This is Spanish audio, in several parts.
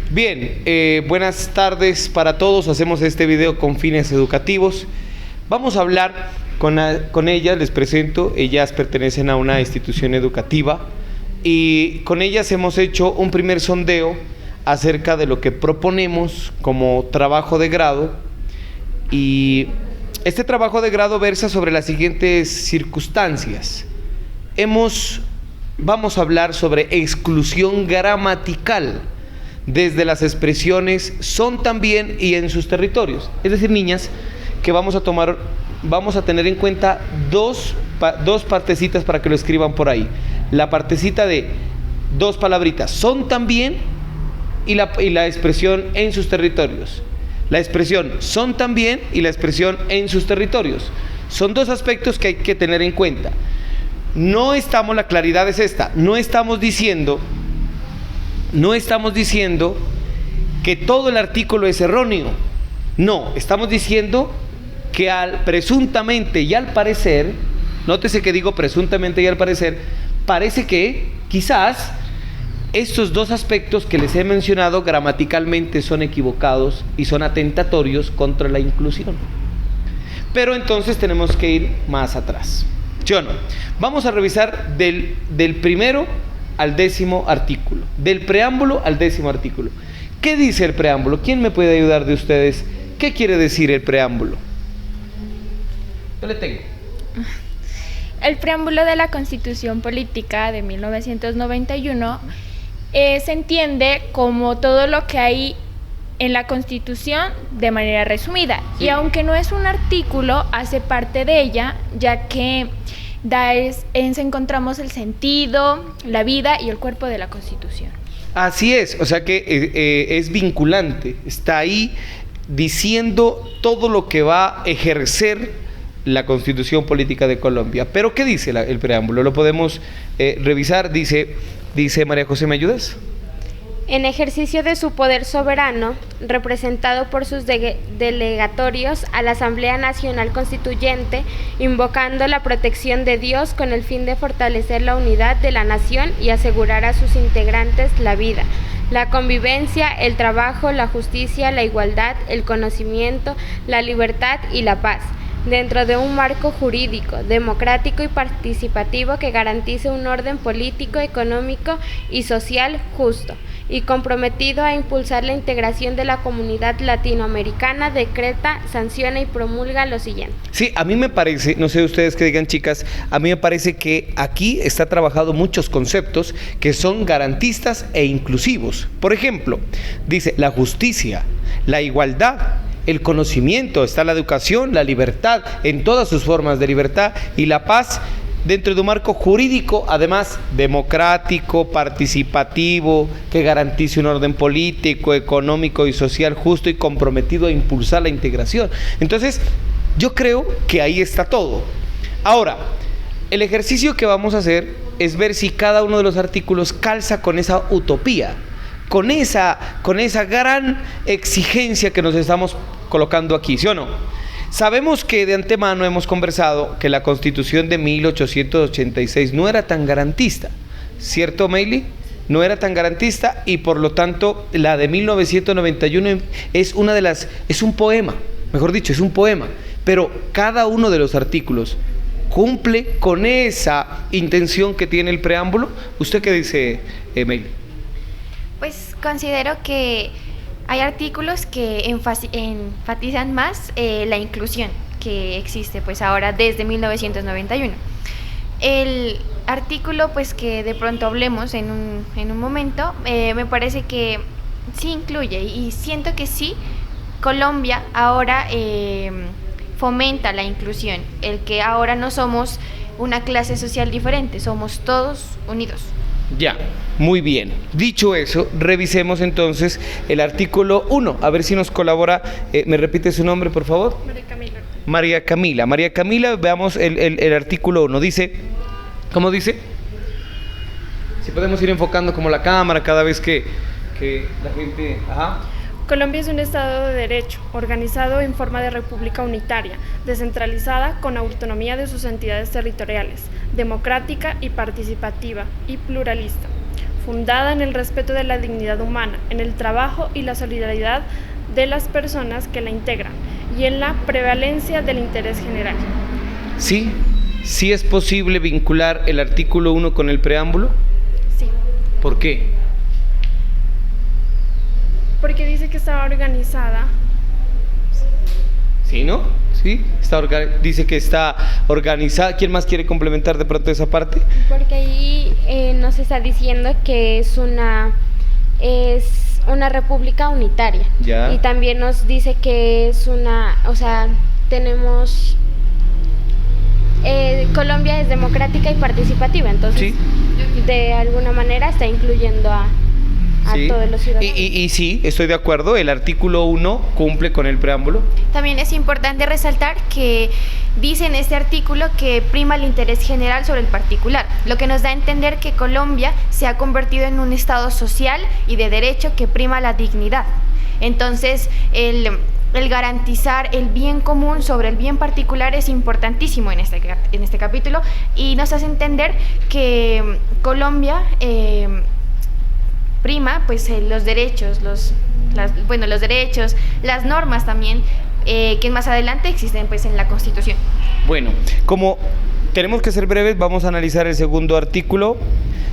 Bien, buenas tardes para todos. Hacemos este video con fines educativos. Vamos a hablar con ellas, les presento. Ellas pertenecen a una institución educativa y con ellas hemos hecho un primer sondeo acerca de lo que proponemos como trabajo de grado. Y este trabajo de grado versa sobre las siguientes circunstancias. Vamos a hablar sobre exclusión gramatical desde las expresiones son también y en sus territorios. Es decir, niñas, que vamos a tener en cuenta dos partecitas para que lo escriban por ahí. La partecita de dos palabritas, son también, y la expresión en sus territorios. La expresión son también y la expresión en sus territorios. Son dos aspectos que hay que tener en cuenta. La claridad es esta, no estamos diciendo que todo el artículo es erróneo. No, estamos diciendo que presuntamente y al parecer, nótese que digo presuntamente y al parecer, parece que quizás estos dos aspectos que les he mencionado gramaticalmente son equivocados y son atentatorios contra la inclusión. Pero entonces tenemos que ir más atrás. ¿Sí o no? Vamos a revisar del primero al 10º artículo, del preámbulo al 10º artículo. ¿Qué dice el preámbulo? ¿Quién me puede ayudar de ustedes? ¿Qué quiere decir el preámbulo? Yo le tengo. El preámbulo de la Constitución Política de 1991 se entiende como todo lo que hay en la Constitución de manera resumida. Sí. Y aunque no es un artículo, hace parte de ella, ya que encontramos el sentido, la vida y el cuerpo de la Constitución. Así es, o sea que es vinculante, está ahí diciendo todo lo que va a ejercer la Constitución Política de Colombia. Pero ¿qué dice el preámbulo? Lo podemos revisar, dice María José, ¿me ayudas? En ejercicio de su poder soberano, representado por sus delegatorios a la Asamblea Nacional Constituyente, invocando la protección de Dios con el fin de fortalecer la unidad de la nación y asegurar a sus integrantes la vida, la convivencia, el trabajo, la justicia, la igualdad, el conocimiento, la libertad y la paz, dentro de un marco jurídico, democrático y participativo que garantice un orden político, económico y social justo, y comprometido a impulsar la integración de la comunidad latinoamericana, decreta, sanciona y promulga lo siguiente. Sí, a mí me parece, no sé ustedes qué digan, chicas, a mí me parece que aquí está trabajado muchos conceptos que son garantistas e inclusivos. Por ejemplo, dice la justicia, la igualdad, el conocimiento, está la educación, la libertad, en todas sus formas de libertad, y la paz dentro de un marco jurídico, además democrático, participativo, que garantice un orden político, económico y social justo y comprometido a impulsar la integración. Entonces, yo creo que ahí está todo. Ahora, el ejercicio que vamos a hacer es ver si cada uno de los artículos calza con esa utopía, con esa gran exigencia que nos estamos colocando aquí, ¿sí o no? Sabemos que de antemano hemos conversado que la Constitución de 1886 no era tan garantista, ¿cierto, Meili? No era tan garantista y por lo tanto la de 1991 es un poema, mejor dicho, es un poema, pero cada uno de los artículos cumple con esa intención que tiene el preámbulo. ¿Usted qué dice, Meili? Pues considero que hay artículos que enfatizan más la inclusión que existe pues ahora desde 1991. El artículo pues que de pronto hablemos en un momento, me parece que sí incluye y siento que sí, Colombia ahora fomenta la inclusión, el que ahora no somos una clase social diferente, somos todos unidos. Ya, muy bien. Dicho eso, revisemos entonces el artículo 1. A ver si nos colabora. ¿Me repite su nombre, por favor? María Camila. María Camila. María Camila, veamos el artículo 1. Dice, ¿cómo dice? Si podemos ir enfocando como la cámara cada vez que la gente... Ajá. Colombia es un Estado de Derecho, organizado en forma de república unitaria, descentralizada con autonomía de sus entidades territoriales, democrática y participativa y pluralista. fundada en el respeto de la dignidad humana, en el trabajo y la solidaridad de las personas que la integran y en la prevalencia del interés general. Sí, sí es posible vincular el artículo 1 con el preámbulo. Sí. ¿Por qué? Porque dice que estaba organizada. ¿Sí, no? Sí, dice que está organizada. ¿Quién más quiere complementar de pronto esa parte? Porque ahí nos está diciendo que es una república unitaria. Ya. Y también nos dice que es tenemos Colombia es democrática y participativa, entonces Sí. de alguna manera está incluyendo a Sí. todos los ciudadanos. Y sí, estoy de acuerdo, el artículo 1 cumple con el preámbulo. También es importante resaltar que dice en este artículo que prima el interés general sobre el particular, lo que nos da a entender que Colombia se ha convertido en un estado social y de derecho que prima la dignidad. Entonces, el garantizar el bien común sobre el bien particular es importantísimo en este capítulo, y nos hace entender que Colombia prima pues los derechos, los derechos, las normas también, que más adelante existen pues en la Constitución. Bueno, como tenemos que ser breves, vamos a analizar el segundo artículo.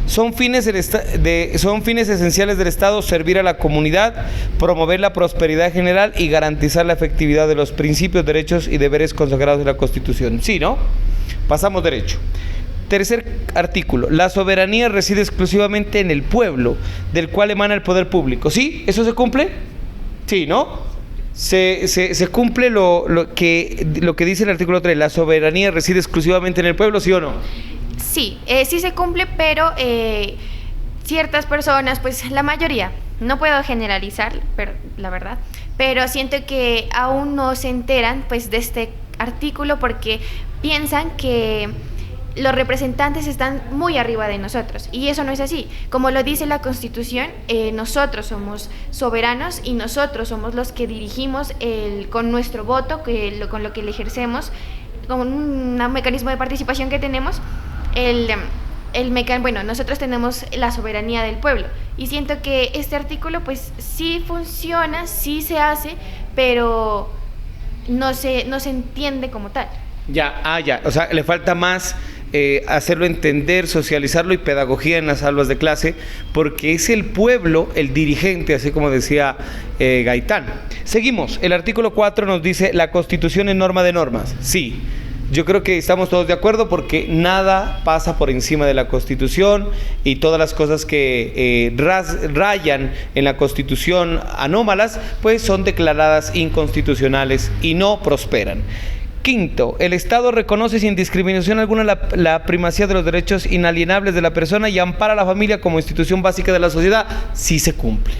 Son fines esenciales del Estado servir a la comunidad, promover la prosperidad general y garantizar la efectividad de los principios, derechos y deberes consagrados en la Constitución. ¿Sí, no? Pasamos derecho. Tercer artículo. La soberanía reside exclusivamente en el pueblo, del cual emana el poder público. ¿Sí? ¿Eso se cumple? Sí, ¿no? Se cumple lo que dice el artículo 3. La soberanía reside exclusivamente en el pueblo, ¿sí o no? Sí, sí se cumple, pero ciertas personas, pues la mayoría, no puedo generalizar, la verdad, pero siento que aún no se enteran pues de este artículo porque piensan que los representantes están muy arriba de nosotros, y eso no es así. Como lo dice la Constitución, nosotros somos soberanos y nosotros somos los que dirigimos con nuestro voto, con lo que le ejercemos, con un mecanismo de participación que tenemos. Nosotros tenemos la soberanía del pueblo, y siento que este artículo pues sí funciona, sí se hace, pero no se entiende como tal. Ya, o sea, le falta más hacerlo entender, socializarlo y pedagogía en las aulas de clase, porque es el pueblo el dirigente, así como decía Gaitán. Seguimos, el artículo 4 nos dice: la Constitución es norma de normas. Sí, yo creo que estamos todos de acuerdo, porque nada pasa por encima de la Constitución, y todas las cosas que rayan en la Constitución anómalas, pues son declaradas inconstitucionales y no prosperan. Quinto, el Estado reconoce sin discriminación alguna la primacía de los derechos inalienables de la persona y ampara a la familia como institución básica de la sociedad. Sí se cumple.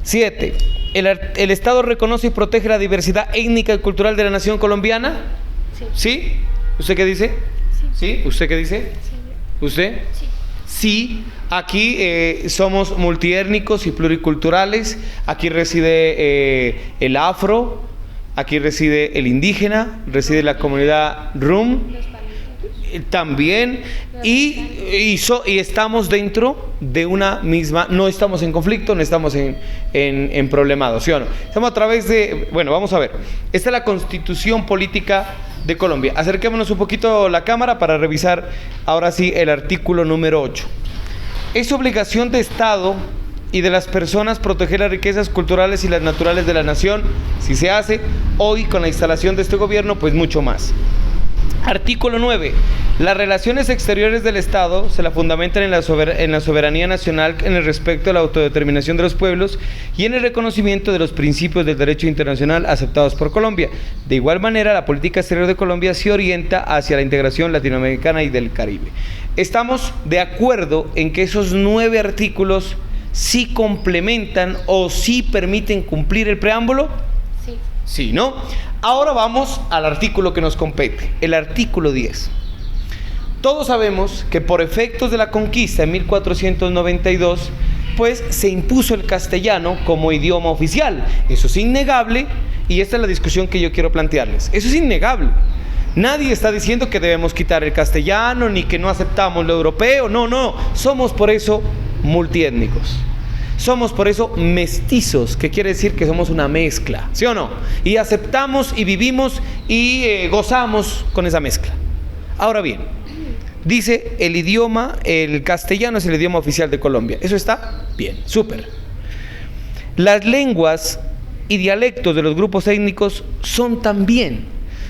7. El Estado reconoce y protege la diversidad étnica y cultural de la nación colombiana. Sí. ¿Sí? ¿Usted qué dice? Sí. ¿Usted qué dice? Sí. ¿Usted? Sí. Sí, aquí somos multiétnicos y pluriculturales. Aquí reside el afro. Aquí reside el indígena, reside la comunidad rum, también, y estamos dentro de una misma, no estamos en conflicto, no estamos en problemados, ¿sí o no? Estamos a través de, vamos a ver, esta es la Constitución Política de Colombia. Acerquémonos un poquito la cámara para revisar ahora sí el artículo número 8. Es obligación de Estado y de las personas proteger las riquezas culturales y las naturales de la nación. Si se hace hoy con la instalación de este gobierno, pues mucho más. Artículo 9. Las relaciones exteriores del Estado se la fundamentan en la soberanía nacional, en el respeto a la autodeterminación de los pueblos y en el reconocimiento de los principios del derecho internacional aceptados por Colombia. De igual manera, la política exterior de Colombia se orienta hacia la integración latinoamericana y del Caribe. Estamos de acuerdo en que esos 9 artículos sí complementan o sí permiten cumplir el preámbulo. Sí. Sí, ¿no? Ahora vamos al artículo que nos compete, el artículo 10. Todos sabemos que por efectos de la conquista en 1492, pues se impuso el castellano como idioma oficial. Eso es innegable, y esta es la discusión que yo quiero plantearles. Eso es innegable. Nadie está diciendo que debemos quitar el castellano ni que no aceptamos lo europeo. No, somos por eso multiétnicos. Somos por eso mestizos, que quiere decir que somos una mezcla, ¿sí o no? Y aceptamos y vivimos y gozamos con esa mezcla. Ahora bien, dice el castellano es el idioma oficial de Colombia. ¿Eso está? Bien, súper. Las lenguas y dialectos de los grupos étnicos son también.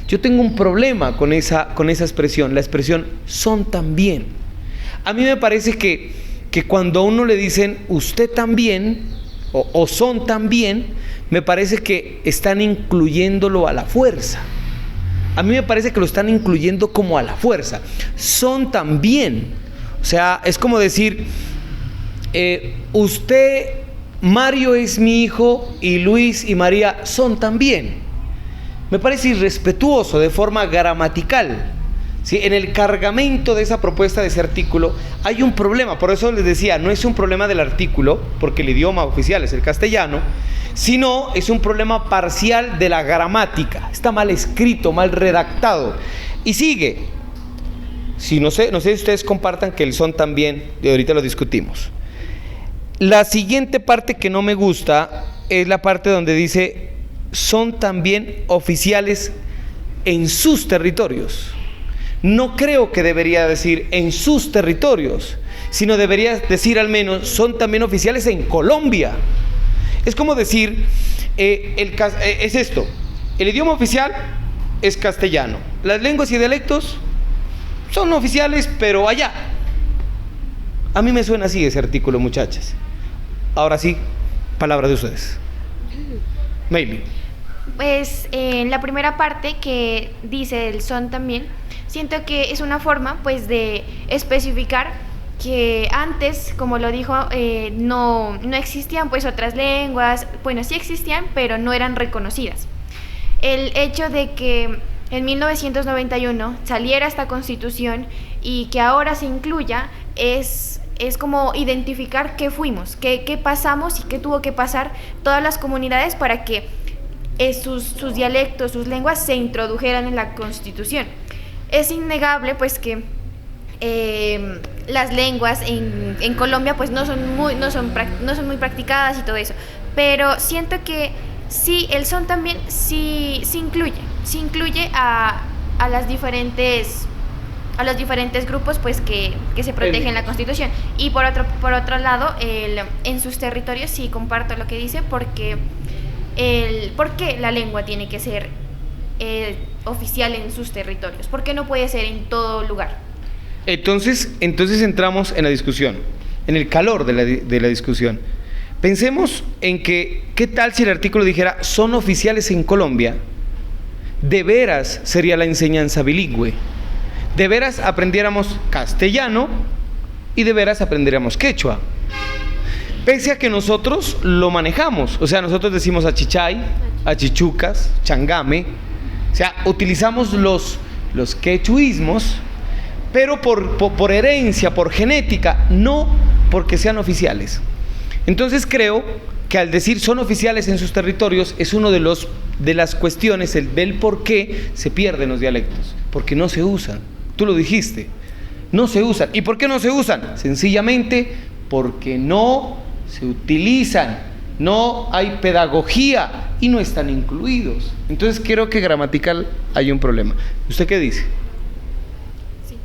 Yo tengo un problema con esa expresión, la expresión son también. A mí me parece que cuando a uno le dicen usted también o son también, me parece que están incluyéndolo a la fuerza. A mí me parece que lo están incluyendo como a la fuerza. Son también. O sea, es como decir, usted, Mario es mi hijo y Luis y María son también. Me parece irrespetuoso de forma gramatical. ¿Sí? En el cargamento de esa propuesta de ese artículo hay un problema. Por eso les decía, no es un problema del artículo, porque el idioma oficial es el castellano, sino es un problema parcial de la gramática. Está mal escrito, mal redactado. Y sigue. No sé si ustedes compartan que el son también, y ahorita lo discutimos. La siguiente parte que no me gusta es la parte donde dice son también oficiales en sus territorios. No creo que debería decir en sus territorios, sino debería decir al menos son también oficiales en Colombia. Es como decir, es esto, el idioma oficial es castellano, las lenguas y dialectos son oficiales pero allá. A mí me suena así ese artículo, muchachas. Ahora sí, palabra de ustedes. Maybe. Pues en la primera parte que dice el son también, siento que es una forma pues de especificar que antes, como lo dijo, no existían pues otras lenguas. Bueno, sí existían, pero no eran reconocidas. El hecho de que en 1991 saliera esta constitución y que ahora se incluya es como identificar qué fuimos, qué pasamos y qué tuvo que pasar todas las comunidades para que sus dialectos, sus lenguas se introdujeran en la Constitución. Es innegable pues que las lenguas en Colombia pues no son muy practicadas y todo eso, pero siento que sí, el son también sí incluye a los diferentes grupos pues que se protegen en la Constitución. Y por otro lado, en sus territorios sí comparto lo que dice, porque ¿por qué la lengua tiene que ser oficial en sus territorios? ¿Por qué no puede ser en todo lugar? Entonces entramos en la discusión, en el calor de la discusión. Pensemos en que, ¿qué tal si el artículo dijera son oficiales en Colombia? De veras sería la enseñanza bilingüe. De veras aprendiéramos castellano y de veras aprendiéramos quechua. Pese a que nosotros lo manejamos, o sea, nosotros decimos achichay, achichucas, changame, o sea, utilizamos los quechuismos, pero por herencia, por genética, no porque sean oficiales. Entonces creo que al decir son oficiales en sus territorios es uno de las cuestiones del por qué se pierden los dialectos, porque no se usan. Tú lo dijiste, no se usan. ¿Y por qué no se usan? Sencillamente porque no se utilizan, no hay pedagogía y no están incluidos. Entonces creo que gramatical hay un problema. ¿Usted qué dice? Sí.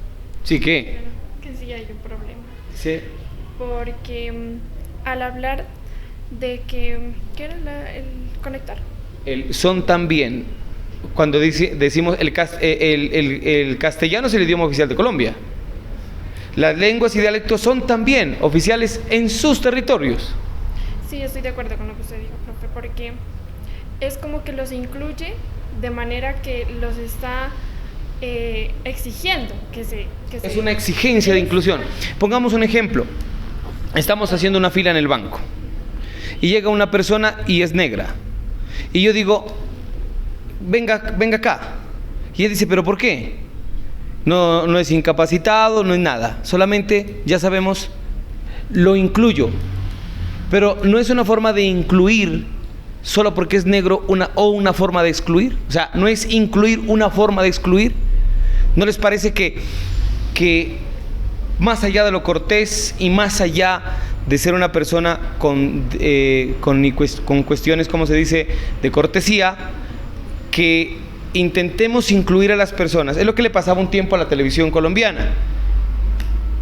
¿Sí qué? Que sí hay un problema. Sí. Porque al hablar de ¿qué era el conectar? El son también, cuando decimos el castellano es el idioma oficial de Colombia. Las lenguas y dialectos son también oficiales en sus territorios. Sí, estoy de acuerdo con lo que usted dijo, profe, porque es como que los incluye de manera que los está exigiendo Es una exigencia de inclusión. Pongamos un ejemplo. Estamos haciendo una fila en el banco y llega una persona y es negra y yo digo venga acá y él dice pero ¿por qué? No es incapacitado, no es nada, solamente ya sabemos, lo incluyo, pero no es una forma de incluir solo porque es negro una forma de excluir. O sea, no es incluir una forma de excluir. ¿No les parece que más allá de lo cortés y más allá de ser una persona con cuestiones, como se dice, de cortesía, que intentemos incluir a las personas. Es lo que le pasaba un tiempo a la televisión colombiana.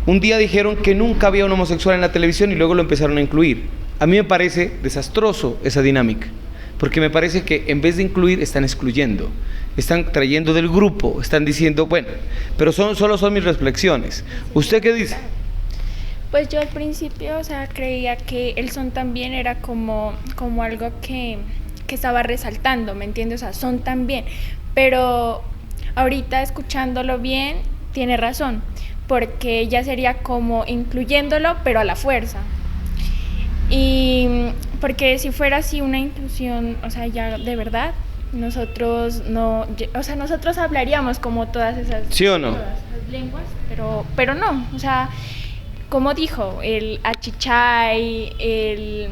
Un día dijeron que nunca había un homosexual en la televisión y luego lo empezaron a incluir. A mí me parece desastroso esa dinámica, porque me parece que en vez de incluir están excluyendo, están trayendo del grupo, están diciendo, bueno, pero solo son mis reflexiones. ¿Usted qué dice? Pues yo al principio, o sea, creía que el son también era como algo que estaba resaltando, ¿me entiendes? O sea, son también, pero ahorita escuchándolo bien, tiene razón, porque ya sería como incluyéndolo, pero a la fuerza. Y porque si fuera así una inclusión, o sea, ya de verdad, nosotros no, o sea, nosotros hablaríamos como todas esas, ¿sí o no? Todas esas lenguas, pero no, o sea, como dijo, el achichay, el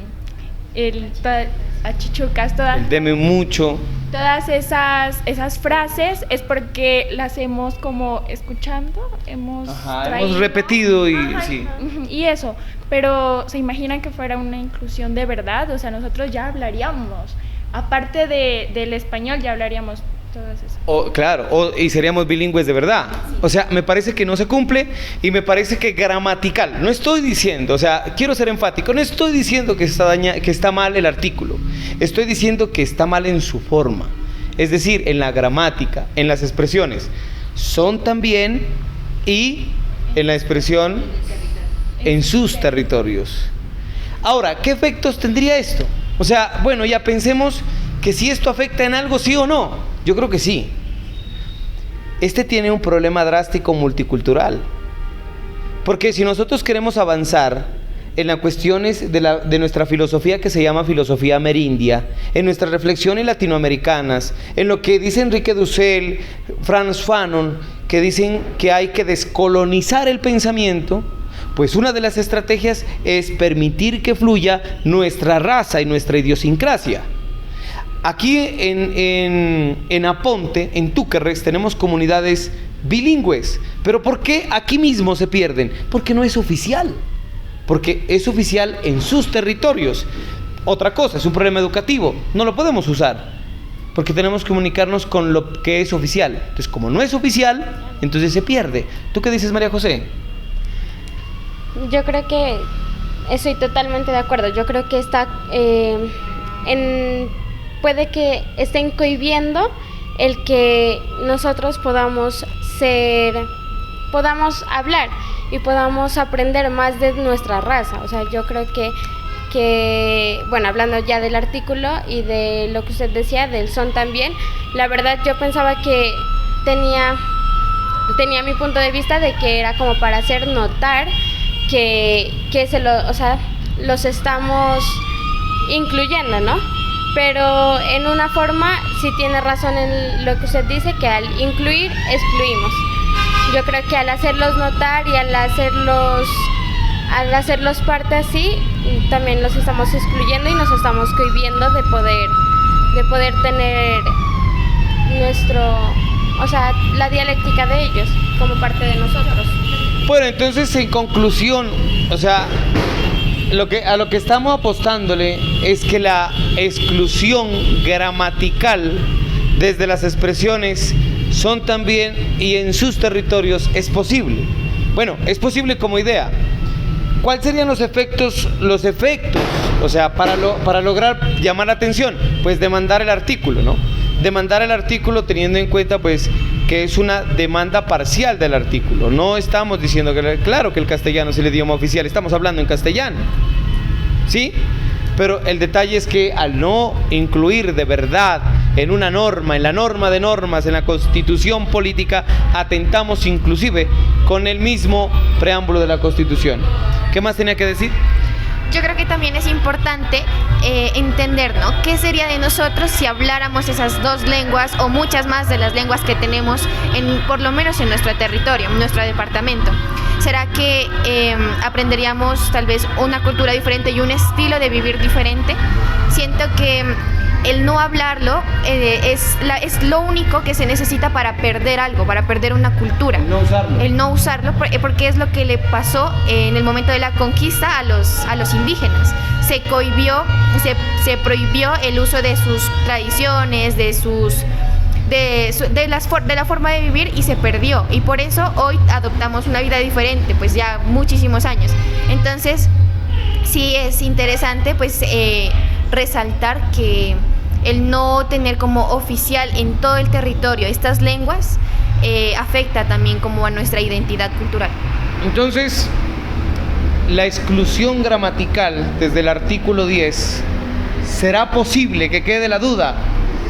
achichucas, todas, El deme mucho. todas esas frases es porque las hemos como escuchando, hemos traído, repetido y ajá, sí. y eso, pero se imaginan que fuera una inclusión de verdad, o sea, nosotros ya hablaríamos, aparte del español, ya hablaríamos todas esas. Claro, y seríamos bilingües de verdad. O sea, me parece que no se cumple y me parece que gramatical. No estoy diciendo, o sea, quiero ser enfático, no estoy diciendo que está mal el artículo. Estoy diciendo que está mal en su forma. Es decir, en la gramática, en las expresiones. Son también y en la expresión en sus territorios. Ahora, ¿qué efectos tendría esto? O sea, bueno, ya pensemos que si esto afecta en algo, sí o no. Yo creo que sí. Este tiene un problema drástico multicultural. Porque si nosotros queremos avanzar en las cuestiones de nuestra filosofía, que se llama filosofía amerindia, en nuestras reflexiones latinoamericanas, en lo que dice Enrique Dussel, Frantz Fanon, que dicen que hay que descolonizar el pensamiento, pues una de las estrategias es permitir que fluya nuestra raza y nuestra idiosincrasia. Aquí en Aponte, en Túquerres, tenemos comunidades bilingües. ¿Pero por qué aquí mismo se pierden? Porque no es oficial. Porque es oficial en sus territorios. Otra cosa, es un problema educativo. No lo podemos usar. Porque tenemos que comunicarnos con lo que es oficial. Entonces, como no es oficial, entonces se pierde. ¿Tú qué dices, María José? Yo creo que estoy totalmente de acuerdo. Yo creo que está puede que estén cohibiendo el que nosotros podamos hablar y podamos aprender más de nuestra raza. O sea, yo creo que bueno, hablando ya del artículo y de lo que usted decía, del son también, la verdad yo pensaba que tenía mi punto de vista de que era como para hacer notar que los estamos incluyendo, ¿no? Pero en una forma sí tiene razón en lo que usted dice, que al incluir, excluimos. Yo creo que al hacerlos notar y al hacerlos parte así, también los estamos excluyendo y nos estamos cohibiendo de poder tener la dialéctica de ellos como parte de nosotros. Bueno, entonces en conclusión, o sea, a lo que estamos apostándole es que la exclusión gramatical desde las expresiones son también y en sus territorios es posible. Bueno, es posible como idea. ¿Cuáles serían los efectos? O sea, para lograr llamar la atención, pues demandar el artículo, ¿no? Demandar el artículo teniendo en cuenta, pues, que es una demanda parcial del artículo. No estamos diciendo claro que el castellano es el idioma oficial, estamos hablando en castellano, ¿sí? Pero el detalle es que al no incluir de verdad en la norma de normas, en la Constitución política, atentamos inclusive con el mismo preámbulo de la Constitución. ¿Qué más tenía que decir? Yo creo que también es importante entender, ¿no? ¿Qué sería de nosotros si habláramos esas dos lenguas o muchas más de las lenguas que tenemos, por lo menos en nuestro territorio, en nuestro departamento? ¿Será que aprenderíamos tal vez una cultura diferente y un estilo de vivir diferente? Siento que el no hablarlo es lo único que se necesita para perder algo, para perder una cultura. El no usarlo. El no usarlo, porque es lo que le pasó en el momento de la conquista a los indígenas. Se prohibió el uso de sus tradiciones, de la forma de vivir, y se perdió. Y por eso hoy adoptamos una vida diferente, pues ya muchísimos años. Entonces, sí es interesante pues resaltar que el no tener como oficial en todo el territorio estas lenguas afecta también como a nuestra identidad cultural. Entonces, la exclusión gramatical desde el artículo 10, ¿será posible que quede la duda?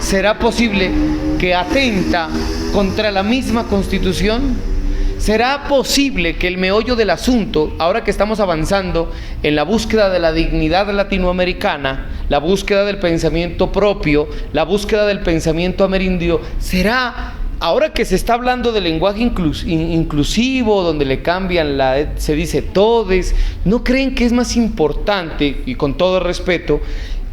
¿Será posible que atenta contra la misma Constitución? ¿Será posible que el meollo del asunto, ahora que estamos avanzando en la búsqueda de la dignidad latinoamericana, la búsqueda del pensamiento propio, la búsqueda del pensamiento amerindio, será, ahora que se está hablando de lenguaje inclusivo, donde le cambian se dice todes, ¿no creen que es más importante, y con todo respeto,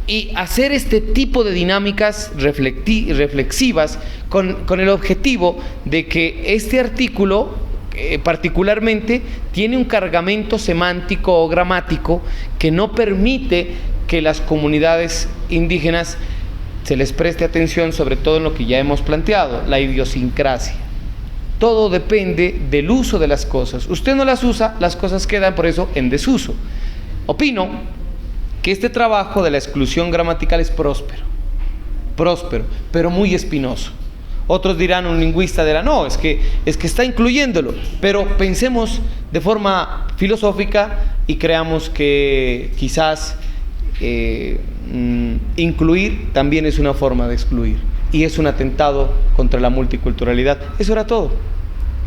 y hacer este tipo de dinámicas reflexivas con el objetivo de que este artículo particularmente tiene un cargamento semántico o gramático que no permite que las comunidades indígenas se les preste atención, sobre todo en lo que ya hemos planteado, la idiosincrasia? Todo depende del uso de las cosas. Usted no las usa, las cosas quedan por eso en desuso. Opino que este trabajo de la exclusión gramatical es próspero, pero muy espinoso. Otros dirán, un lingüista dirá, no, es que está incluyéndolo, pero pensemos de forma filosófica y creamos que quizás incluir también es una forma de excluir, y es un atentado contra la multiculturalidad. Eso era todo.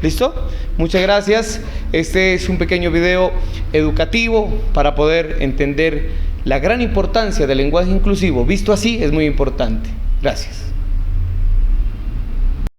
¿Listo? Muchas gracias. Este es un pequeño video educativo para poder entender la gran importancia del lenguaje inclusivo. Visto así, es muy importante. Gracias.